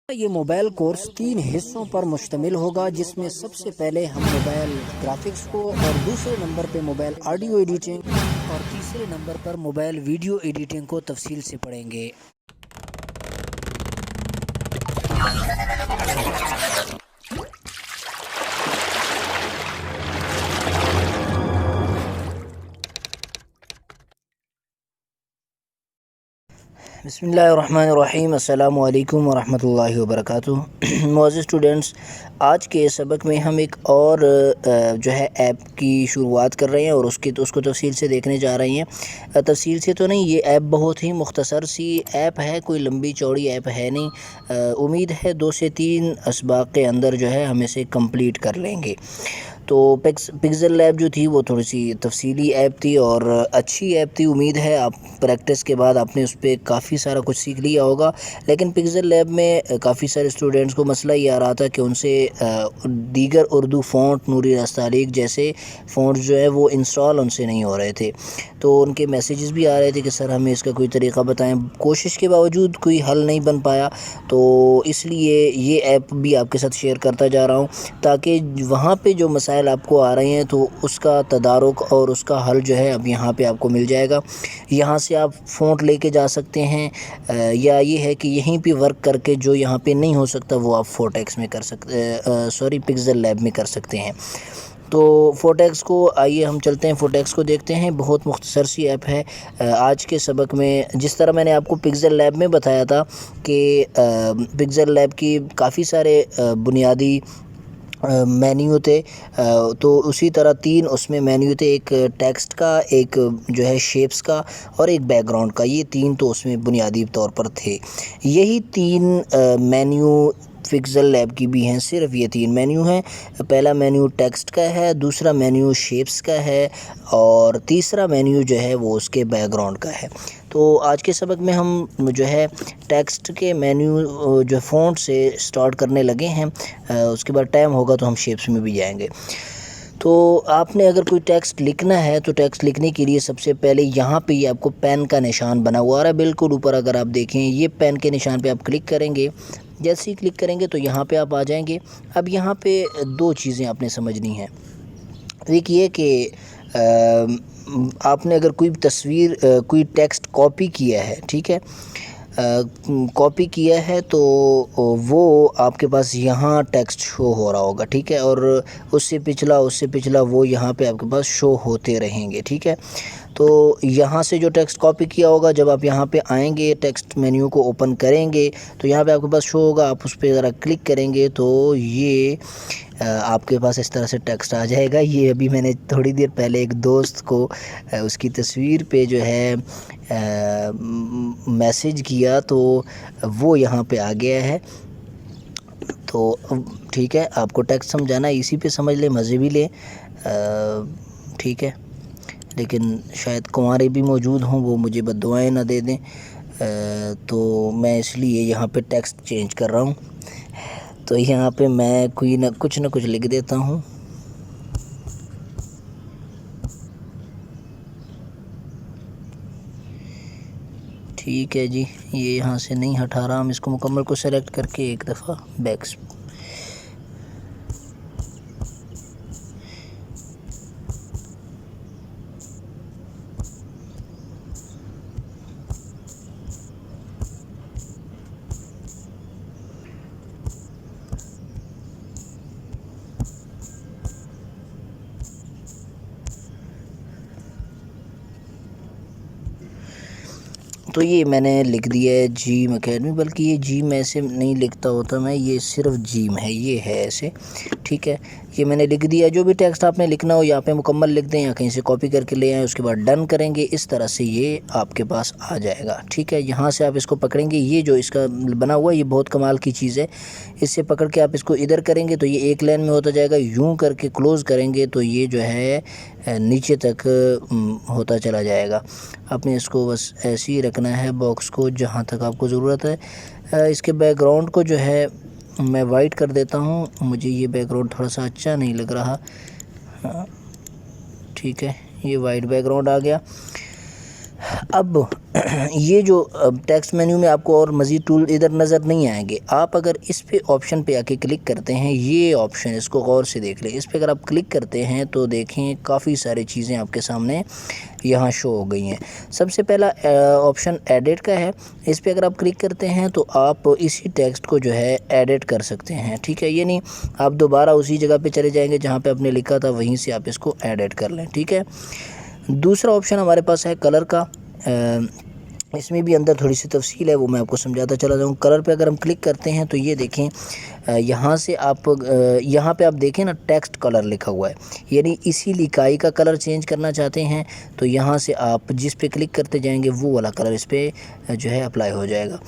ये mobile course 3 हिस्सों पर मुश्तमिल होगा, जिसमें सबसे पहले हम मोबाइल ग्राफिक्स को, और दूसरे नंबर पे मोबाइल ऑडियो एडिटिंग, और तीसरे नंबर पर मोबाइल वीडियो एडिटिंग को तफसील से पढ़ेंगे। बिस्मिल्लाहिर्रहमानिर्रहीम, अस्सलामु अलैकुम वरहमतुल्लाहि वबरकातुहू। मुअज़्ज़िज़ स्टूडेंट्स, आज के सबक में हम एक और जो है ऐप की शुरुआत कर रहे हैं और उसको तफसील से देखने जा रहे हैं। तफसील से तो नहीं, ये ऐप बहुत ही मुख्तसर सी ऐप है, कोई लंबी चौड़ी ऐप है नहीं। उम्मीद है 2 से 3 असबाक़ के अंदर जो है हम इसे कंप्लीट कर लेंगे। तो पिक्सल लैब जो थी वो थोड़ी सी तफसीली ऐप थी और अच्छी ऐप थी। उम्मीद है आप प्रैक्टिस के बाद आपने उस पर काफ़ी सारा कुछ सीख लिया होगा। लेकिन पिक्सल लैब में काफ़ी सारे स्टूडेंट्स को मसला ये आ रहा था कि उनसे दीगर उर्दू फ़ॉन्ट, नूरी नस्तालिक जैसे फ़ॉन्ट्स जो है वो इंस्टॉल उनसे नहीं हो रहे थे। तो उनके मैसेजेस भी आ रहे थे कि सर हमें इसका कोई तरीक़ा बताएं। कोशिश के बावजूद कोई हल नहीं बन पाया, तो इसलिए ये ऐप भी आपके साथ शेयर करता जा रहा हूँ, ताकि वहाँ पे जो मसाइल आपको आ रहे हैं तो उसका तदारुक और उसका हल जो है अब यहाँ पे आपको मिल जाएगा। यहाँ से आप फ़ॉन्ट लेके जा सकते हैं, या ये है कि यहीं पे वर्क करके जो यहाँ पे नहीं हो सकता वो आप फोटेक्स में कर सकते, पिक्सल लैब में कर सकते हैं। तो फोटेक्स को आइए हम चलते हैं, फोटेक्स को देखते हैं। बहुत मुख्तसर सी ऐप है। आज के सबक में जिस तरह मैंने आपको पिक्सल लैब में बताया था कि पिक्सल लैब की काफ़ी सारे बुनियादी मेन्यू थे, तो उसी तरह 3 उसमें मेन्यू थे, एक टेक्स्ट का, एक जो है शेप्स का और एक बैकग्राउंड का। ये 3 तो उसमें बुनियादी तौर पर थे। यही 3 मेन्यू पिक्सल लैब की भी हैं। सिर्फ ये 3 मेन्यू हैं। पहला मेन्यू टेक्स्ट का है, दूसरा मेन्यू शेप्स का है और तीसरा मेन्यू जो है वो उसके बैकग्राउंड का है। तो आज के सबक में हम जो है टेक्स्ट के मेन्यू जो फ़ॉन्ट से स्टार्ट करने लगे हैं। उसके बाद टाइम होगा तो हम शेप्स में भी जाएंगे। तो आपने अगर कोई टेक्स्ट लिखना है तो टेक्स्ट लिखने के लिए सबसे पहले यहाँ पे ये आपको पेन का निशान बना हुआ आ रहा है बिल्कुल ऊपर। अगर आप देखें, ये पेन के निशान पे आप क्लिक करेंगे। जैसे ही क्लिक करेंगे तो यहाँ पे आप आ जाएंगे। अब यहाँ पे 2 चीज़ें आपने समझनी हैं। एक ये कि आपने अगर कोई तस्वीर, कोई टेक्स्ट कॉपी किया है, ठीक है, कॉपी किया है तो वो आपके पास यहाँ टेक्स्ट शो हो रहा होगा, ठीक है, और उससे पिछला वो यहाँ पे आपके पास शो होते रहेंगे, ठीक है। तो यहाँ से जो टेक्स्ट कॉपी किया होगा, जब आप यहाँ पे आएंगे, टेक्स्ट मेन्यू को ओपन करेंगे तो यहाँ पे आपके पास शो होगा। आप उस पर ज़रा क्लिक करेंगे तो ये आपके पास इस तरह से टेक्स्ट आ जाएगा। ये अभी मैंने थोड़ी देर पहले एक दोस्त को उसकी तस्वीर पे जो है मैसेज किया, तो वो यहाँ पे आ गया है। तो ठीक है, आपको टेक्स्ट समझाना इसी पे समझ ले, मज़े भी ले, ठीक है। लेकिन शायद कुंवारे भी मौजूद हों, वो मुझे बद्दुआएं ना दे दें, तो मैं इसलिए यहाँ पे टेक्स्ट चेंज कर रहा हूँ। तो यहाँ पे मैं कुछ ना कुछ लिख देता हूँ। ठीक है जी, ये यहाँ से नहीं हटा रहा। हम इसको मुकम्मल को सेलेक्ट करके एक दफ़ा बैक। तो ये मैंने लिख दिया है जीम अकेडमी, बल्कि ये जीम ऐसे नहीं लिखता होता मैं, ये सिर्फ जीम है, ये है ऐसे, ठीक है। ये मैंने लिख दिया। जो भी टेक्स्ट आपने लिखना हो यहाँ पे मुकम्मल लिख दें या कहीं से कॉपी करके ले आएँ, उसके बाद डन करेंगे। इस तरह से ये आपके पास आ जाएगा, ठीक है। यहाँ से आप इसको पकड़ेंगे, ये जो इसका बना हुआ है ये बहुत कमाल की चीज़ है। इससे पकड़ के आप इसको इधर करेंगे तो ये एक लाइन में होता जाएगा। यूँ करके क्लोज़ करेंगे तो ये जो है नीचे तक होता चला जाएगा। आपने इसको बस ऐसे ही रखना है, बॉक्स को जहाँ तक आपको ज़रूरत है। इसके बैकग्राउंड को जो है मैं वाइट कर देता हूँ, मुझे ये बैकग्राउंड थोड़ा सा अच्छा नहीं लग रहा। ठीक है, ये वाइट बैकग्राउंड आ गया। अब ये जो टेक्स्ट मेन्यू में आपको और मज़ीद टूल इधर नज़र नहीं आएंगे। आप अगर इस पे ऑप्शन पे आके क्लिक करते हैं, ये ऑप्शन इसको गौर से देख लें। इस पे अगर आप क्लिक करते हैं तो देखें काफ़ी सारी चीज़ें आपके सामने यहाँ शो हो गई हैं। सबसे पहला ऑप्शन एडिट का है। इस पे अगर आप क्लिक करते हैं तो आप इसी टेक्स्ट को जो है एडिट कर सकते हैं, ठीक है। ये नहीं आप दोबारा उसी जगह पे चले जाएंगे जहाँ पे आपने लिखा था, वहीं से आप इसको एडिट कर लें, ठीक है। दूसरा ऑप्शन हमारे पास है कलर का। इसमें भी अंदर थोड़ी सी तफसील है, वो मैं आपको समझाता चला जाऊँ। कलर पे अगर हम क्लिक करते हैं तो ये देखें यहाँ से आप यहाँ पे आप देखें ना, टेक्स्ट कलर लिखा हुआ है, यानी इसी लिखाई का कलर चेंज करना चाहते हैं तो यहाँ से आप जिस पे क्लिक करते जाएंगे वो वाला कलर इस पर जो है अप्लाई हो जाएगा,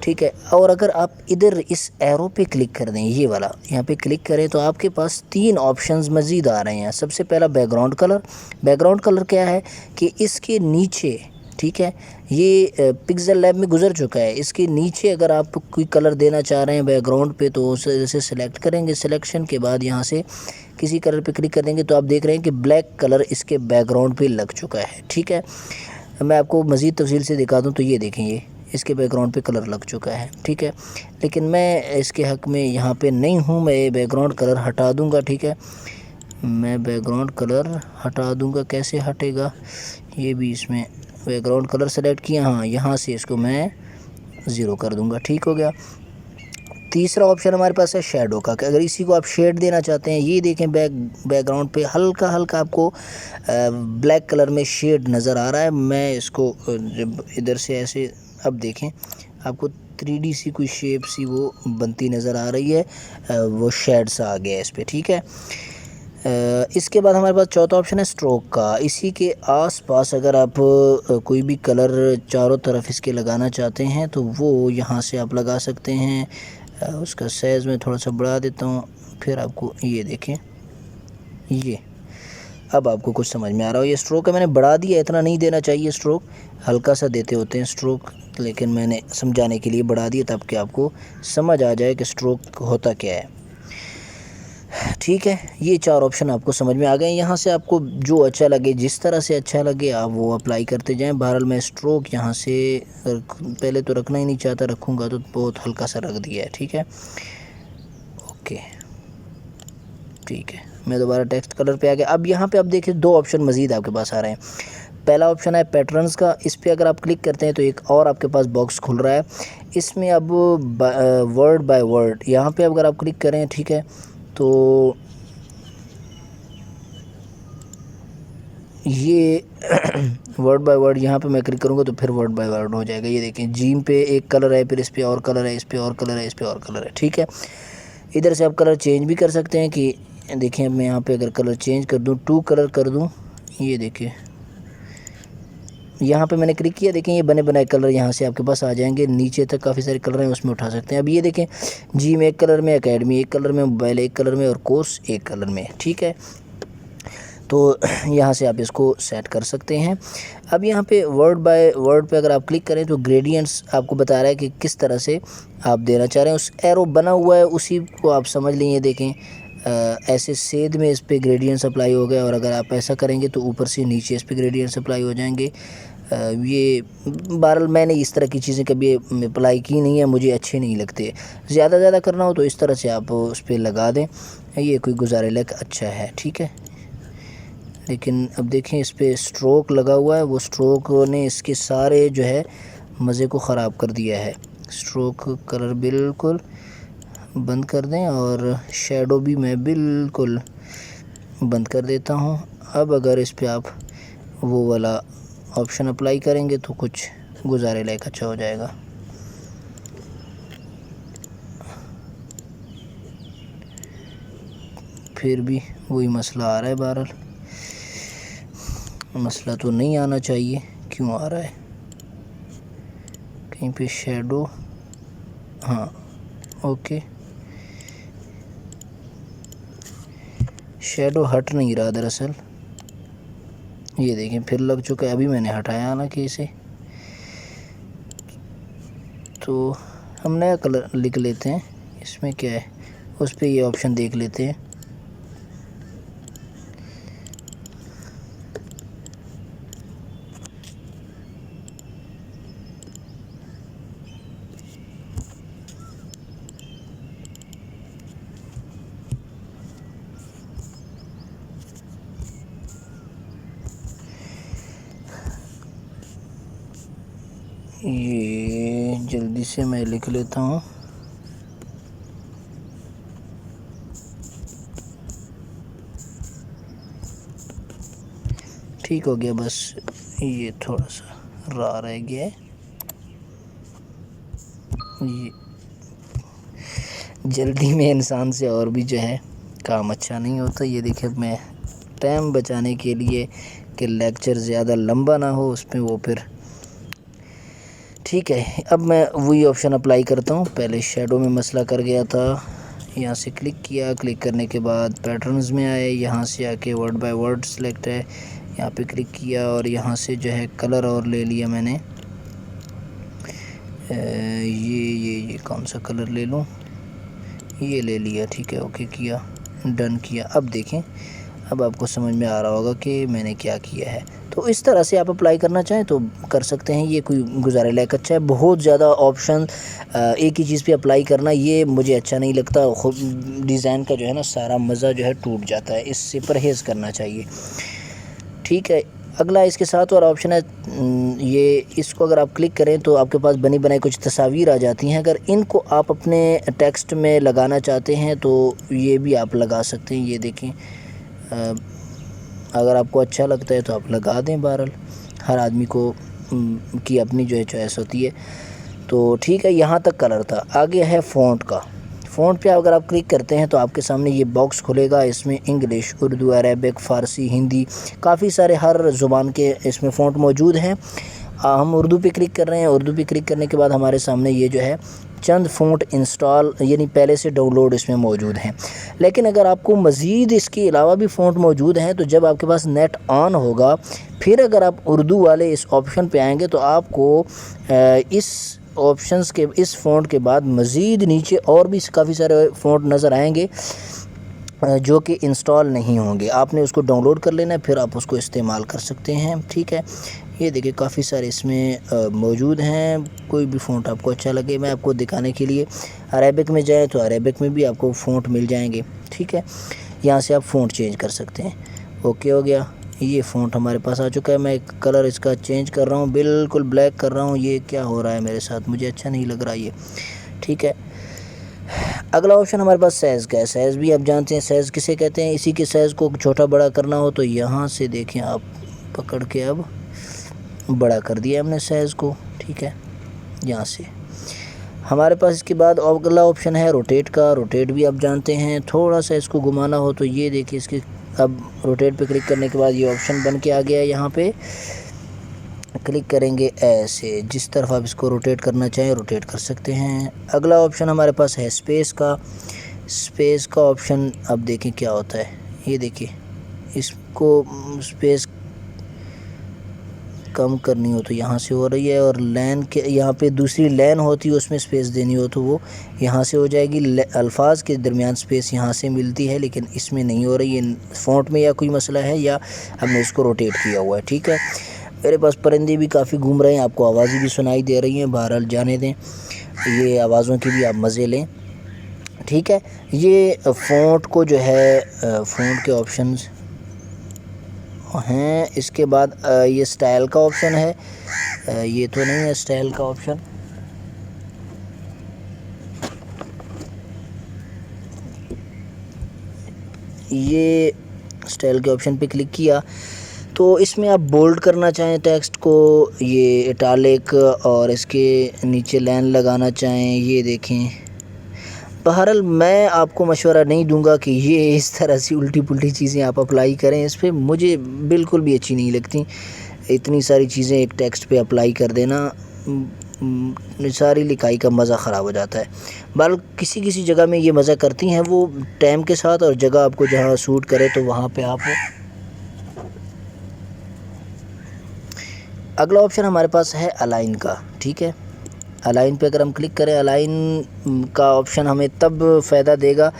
ठीक है। और अगर आप इधर इस एरो पे क्लिक कर दें, ये वाला यहाँ पे क्लिक करें तो आपके पास 3 ऑप्शंस मज़ीद आ रहे हैं। सबसे पहला बैकग्राउंड कलर। बैकग्राउंड कलर क्या है कि इसके नीचे, ठीक है, ये पिक्सेल लैब में गुजर चुका है। इसके नीचे अगर आप कोई कलर देना चाह रहे हैं बैकग्राउंड पे तो उसे सेलेक्ट करेंगे। सिलेक्शन के बाद यहाँ से किसी कलर पे क्लिक कर देंगे तो आप देख रहे हैं कि ब्लैक कलर इसके बैकग्राउंड पे लग चुका है, ठीक है। मैं आपको मज़ीद तफसील से दिखा दूँ तो ये देखें, ये इसके बैकग्राउंड पे कलर लग चुका है, ठीक है। लेकिन मैं इसके हक़ में यहाँ पर नहीं हूँ, मैं ये बैकग्राउंड कलर हटा दूँगा, ठीक है। मैं बैकग्राउंड कलर हटा दूँगा। कैसे हटेगा, ये भी इसमें बैकग्राउंड कलर सेलेक्ट किया, हाँ, यहाँ से इसको मैं 0 कर दूंगा, ठीक हो गया। तीसरा ऑप्शन हमारे पास है शेडो का, कि अगर इसी को आप शेड देना चाहते हैं, ये देखें बैकग्राउंड पे हल्का हल्का आपको ब्लैक कलर में शेड नज़र आ रहा है। मैं इसको जब इधर से ऐसे, अब देखें आपको 3D सी कोई शेप सी वो बनती नज़र आ रही है, वो शेड सा आ गया इस पर, ठीक है। इसके बाद हमारे पास चौथा ऑप्शन है स्ट्रोक का। इसी के आसपास अगर आप कोई भी कलर चारों तरफ इसके लगाना चाहते हैं तो वो यहाँ से आप लगा सकते हैं। उसका साइज़ मैं थोड़ा सा बढ़ा देता हूँ, फिर आपको ये देखें, ये अब आपको कुछ समझ में आ रहा हो। ये स्ट्रोक है, मैंने बढ़ा दिया, इतना नहीं देना चाहिए स्ट्रोक, हल्का सा देते होते हैं स्ट्रोक, लेकिन मैंने समझाने के लिए बढ़ा दिया ताकि आपको समझ आ जाए कि स्ट्रोक होता क्या है, ठीक है। ये 4 ऑप्शन आपको समझ में आ गए। यहाँ से आपको जो अच्छा लगे, जिस तरह से अच्छा लगे आप वो अप्लाई करते जाएं। बहरहाल मैं स्ट्रोक यहाँ से पहले तो रखना ही नहीं चाहता, रखूँगा तो बहुत हल्का सा रख दिया है, ठीक है, ओके, ठीक है। मैं दोबारा टेक्स्ट कलर पे आ गया। अब यहाँ पे आप देखिए 2 ऑप्शन मज़ीद आपके पास आ रहे हैं। पहला ऑप्शन है पैटर्न्स का। इस पर अगर आप क्लिक करते हैं तो एक और आपके पास बॉक्स खुल रहा है। इसमें अब वर्ड बाय वर्ड यहाँ पर अगर आप क्लिक करें, ठीक है, तो ये वर्ड बाय वर्ड यहाँ पे मैं क्लिक करूँगा तो फिर वर्ड बाय वर्ड हो जाएगा। ये देखें, जीम पे एक कलर है, फिर इस पे और कलर है, इस पे और कलर है, इस पे और कलर है, ठीक है। इधर से आप कलर चेंज भी कर सकते हैं कि देखें, अब मैं यहाँ पे अगर कलर चेंज कर दूँ, 2 कलर कर दूँ, ये देखिए यहाँ पे मैंने क्लिक किया, देखें ये बने बनाए कलर यहाँ से आपके पास आ जाएंगे। नीचे तक काफ़ी सारे कलर हैं, उसमें उठा सकते हैं। अब ये देखें, जीम एक कलर में, एकेडमी एक कलर में, मोबाइल एक कलर में और कोर्स एक कलर में, ठीक है। तो यहाँ से आप इसको सेट कर सकते हैं। अब यहाँ पे वर्ड बाय वर्ड पे अगर आप क्लिक करें तो ग्रेडियंट्स आपको बता रहा है कि किस तरह से आप देना चाह रहे हैं। उस एरो बना हुआ है उसी को आप समझ लें। ये देखें, ऐसे सेध में इस पे ग्रेडियंट्स अप्लाई हो गए, और अगर आप ऐसा करेंगे तो ऊपर से नीचे इस पे ग्रेडियंट्स अप्लाई हो जाएंगे। ये बहरहाल मैंने इस तरह की चीज़ें कभी अप्लाई की नहीं है, मुझे अच्छे नहीं लगते। ज़्यादा करना हो तो इस तरह से आप उस पर लगा दें, ये कोई गुजारे लायक अच्छा है, ठीक है। लेकिन अब देखें इस पे स्ट्रोक लगा हुआ है, वो स्ट्रोक ने इसके सारे जो है मज़े को ख़राब कर दिया है। स्ट्रोक कलर बिल्कुल बंद कर दें और शेडो भी मैं बिल्कुल बंद कर देता हूँ। अब अगर इस पे आप वो वाला ऑप्शन अप्लाई करेंगे तो कुछ गुजारे लायक अच्छा हो जाएगा। फिर भी वही मसला आ रहा है। बहरहाल मसला तो नहीं आना चाहिए, क्यों आ रहा है? कहीं पे शेडो, हाँ ओके, शेडो हट नहीं रहा दरअसल। ये देखें फिर लग चुका है, अभी मैंने हटाया ना कि इसे, तो हम नया कलर लिख लेते हैं। इसमें क्या है, उस पर ये ऑप्शन देख लेते हैं। ये जल्दी से मैं लिख लेता हूँ। ठीक हो गया, बस ये थोड़ा सा रह गया है। ये जल्दी में इंसान से और भी जो है काम अच्छा नहीं होता। ये देखिए, मैं टाइम बचाने के लिए कि लेक्चर ज़्यादा लंबा ना हो उस पर वो फिर ठीक है। अब मैं वही ऑप्शन अप्लाई करता हूँ। पहले शेडो में मसला कर गया था, यहाँ से क्लिक किया, क्लिक करने के बाद पैटर्न्स में आए, यहाँ से आके वर्ड बाय वर्ड सेलेक्ट है, यहाँ पे क्लिक किया और यहाँ से जो है कलर और ले लिया मैंने। ये कौन सा कलर ले लूँ, ये ले लिया, ठीक है, ओके किया, डन किया। अब देखें, अब आपको समझ में आ रहा होगा कि मैंने क्या किया है। तो इस तरह से आप अप्लाई करना चाहें तो कर सकते हैं। ये कोई गुजारे लायक अच्छा है। बहुत ज़्यादा ऑप्शन एक ही चीज़ पे अप्लाई करना ये मुझे अच्छा नहीं लगता। खुद डिज़ाइन का जो है ना सारा मज़ा जो है टूट जाता है, इससे परहेज़ करना चाहिए। ठीक है, अगला इसके साथ और ऑप्शन है, ये इसको अगर आप क्लिक करें तो आपके पास बनी बनाई कुछ तस्वीर आ जाती हैं। अगर इनको आप अपने टेक्स्ट में लगाना चाहते हैं तो ये भी आप लगा सकते हैं। ये देखें, अगर आपको अच्छा लगता है तो आप लगा दें। बहरहाल हर आदमी को की अपनी जो है चॉइस होती है। तो ठीक है, यहाँ तक कलर था। आगे है फ़ॉन्ट का। फ़ॉन्ट पे अगर आप क्लिक करते हैं तो आपके सामने ये बॉक्स खुलेगा। इसमें इंग्लिश, उर्दू, अरबिक, फ़ारसी, हिंदी, काफ़ी सारे हर ज़ुबान के इसमें फ़ॉन्ट मौजूद हैं। हम उर्दू पे क्लिक कर रहे हैं। उर्दू पे क्लिक करने के बाद हमारे सामने ये जो है चंद फ़ॉन्ट इंस्टॉल यानी पहले से डाउनलोड इसमें मौजूद हैं। लेकिन अगर आपको मज़ीद इसके अलावा भी फ़ॉन्ट मौजूद हैं तो जब आपके पास नेट ऑन होगा, फिर अगर आप उर्दू वाले इस ऑप्शन पे आएंगे तो आपको इस ऑप्शंस के इस फ़ॉन्ट के बाद मज़ीद नीचे और भी काफ़ी सारे फ़ॉन्ट नज़र आएंगे जो कि इंस्टॉल नहीं होंगे। आपने उसको डाउनलोड कर लेना है, फिर आप उसको इस्तेमाल कर सकते हैं। ठीक है, ये देखिए काफ़ी सारे इसमें मौजूद हैं। कोई भी फ़ॉन्ट आपको अच्छा लगे, मैं आपको दिखाने के लिए अरेबिक में जाए तो अरेबिक में भी आपको फ़ॉन्ट मिल जाएंगे। ठीक है, यहाँ से आप फ़ॉन्ट चेंज कर सकते हैं। ओके हो गया, ये फ़ॉन्ट हमारे पास आ चुका है। मैं कलर इसका चेंज कर रहा हूँ, बिल्कुल ब्लैक कर रहा हूँ। ये क्या हो रहा है मेरे साथ, मुझे अच्छा नहीं लग रहा ये। ठीक है, अगला ऑप्शन हमारे पास साइज़ का है। साइज़ भी आप जानते हैं, साइज़ किसे कहते हैं। इसी के साइज़ को छोटा बड़ा करना हो तो यहाँ से देखें आप पकड़ के अब बड़ा कर दिया हमने साइज़ को। ठीक है, यहाँ से हमारे पास इसके बाद अगला ऑप्शन है रोटेट का। रोटेट भी आप जानते हैं, थोड़ा सा इसको घुमाना हो तो ये देखिए इसके अब रोटेट पे क्लिक करने के बाद ये ऑप्शन बन के आ गया है। यहाँ पे क्लिक करेंगे, ऐसे जिस तरफ आप इसको रोटेट करना चाहें रोटेट कर सकते हैं। अगला ऑप्शन हमारे पास है स्पेस का। स्पेस का ऑप्शन अब देखें क्या होता है। ये देखिए, इसको स्पेस कम करनी हो तो यहाँ से हो रही है, और लाइन के यहाँ पे दूसरी लाइन होती है उसमें स्पेस देनी हो तो वो यहाँ से हो जाएगी। अल्फाज के दरमियान स्पेस यहाँ से मिलती है, लेकिन इसमें नहीं हो रही है। फ़ॉन्ट में या कोई मसला है या हमने इसको रोटेट किया हुआ है। ठीक है, मेरे पास परिंदे भी काफ़ी घूम रहे हैं, आपको आवाज़ें भी सुनाई दे रही हैं। बहरहाल जाने दें, ये आवाज़ों की भी आप मज़े लें। ठीक है, ये फ़ॉन्ट को जो है फ़ॉन्ट के ऑप्शंस हैं। इसके बाद ये स्टाइल का ऑप्शन है। ये तो नहीं है स्टाइल का ऑप्शन, ये स्टाइल के ऑप्शन पे क्लिक किया तो इसमें आप बोल्ड करना चाहें टेक्स्ट को, ये इटालिक, और इसके नीचे लाइन लगाना चाहें, ये देखें। बहरहाल मैं आपको मशवरा नहीं दूंगा कि ये इस तरह से उल्टी पुल्टी चीज़ें आप अप्लाई करें। इस पर मुझे बिल्कुल भी अच्छी नहीं लगती। इतनी सारी चीज़ें एक टेक्स्ट पे अप्लाई कर देना, सारी लिखाई का मज़ा ख़राब हो जाता है। बल किसी किसी जगह में ये मज़ा करती हैं वो टाइम के साथ, और जगह आपको जहाँ सूट करे तो वहाँ पे आप। अगला ऑप्शन हमारे पास है अलाइन का। ठीक है, अलाइन पे अगर हम क्लिक करें, अलाइन का ऑप्शन हमें तब फ़ायदा देगा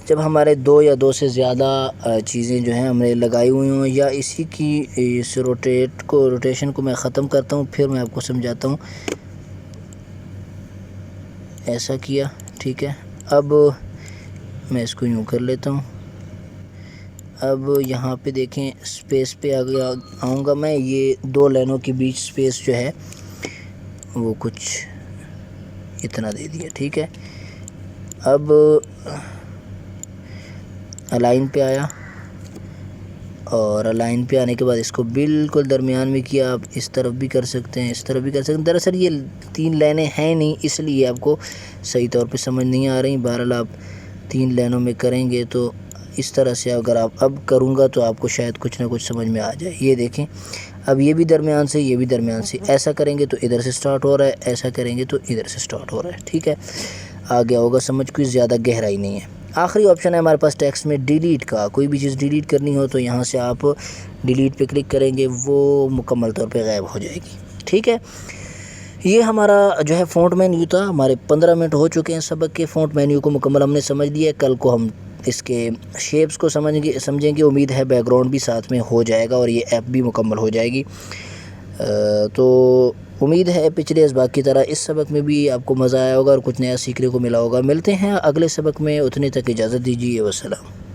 जब हमारे दो या दो से ज़्यादा चीज़ें जो हैं हमने लगाई हुई हों, या इसी की इस रोटेशन को मैं ख़त्म करता हूँ, फिर मैं आपको समझाता हूँ। ऐसा किया, ठीक है। अब मैं इसको यूँ कर लेता हूँ। अब यहाँ पे देखें, स्पेस पे आगे आऊँगा मैं, ये दो लाइनों के बीच स्पेस जो है वो कुछ इतना दे दिया। ठीक है, अब अलाइन पे आया और अलाइन पे आने के बाद इसको बिल्कुल दरमियान में किया। आप इस तरफ भी कर सकते हैं, इस तरफ भी कर सकते हैं। दरअसल ये 3 लाइनें हैं नहीं, इसलिए आपको सही तौर पे समझ नहीं आ रही। बहरहाल आप 3 लाइनों में करेंगे तो इस तरह से, अगर आप अब करूँगा तो आपको शायद कुछ ना कुछ समझ में आ जाए। ये देखें, अब ये भी दरमियान से, ये भी दरमियान से। ऐसा करेंगे तो इधर से स्टार्ट हो रहा है, ऐसा करेंगे तो इधर से स्टार्ट हो रहा है। ठीक है, आ गया होगा समझ, कोई ज़्यादा गहराई नहीं है। आखिरी ऑप्शन है हमारे पास टेक्स्ट में डिलीट का। कोई भी चीज़ डिलीट करनी हो तो यहाँ से आप डिलीट पे क्लिक करेंगे, वो मुकम्मल तौर पे गायब हो जाएगी। ठीक है, ये हमारा जो है फ़ॉन्ट मेन्यू था। हमारे 15 मिनट हो चुके हैं सबक के। फ़ॉन्ट मेन्यू को मुकम्मल हमने समझ लिया। कल को हम इसके शेप्स को समझेंगे। उम्मीद है बैकग्राउंड भी साथ में हो जाएगा और ये ऐप भी मुकम्मल हो जाएगी। तो उम्मीद है पिछले इसबाक की तरह इस सबक में भी आपको मज़ा आया होगा और कुछ नया सीखने को मिला होगा। मिलते हैं अगले सबक में, उतने तक इजाज़त दीजिए। वस्सलाम।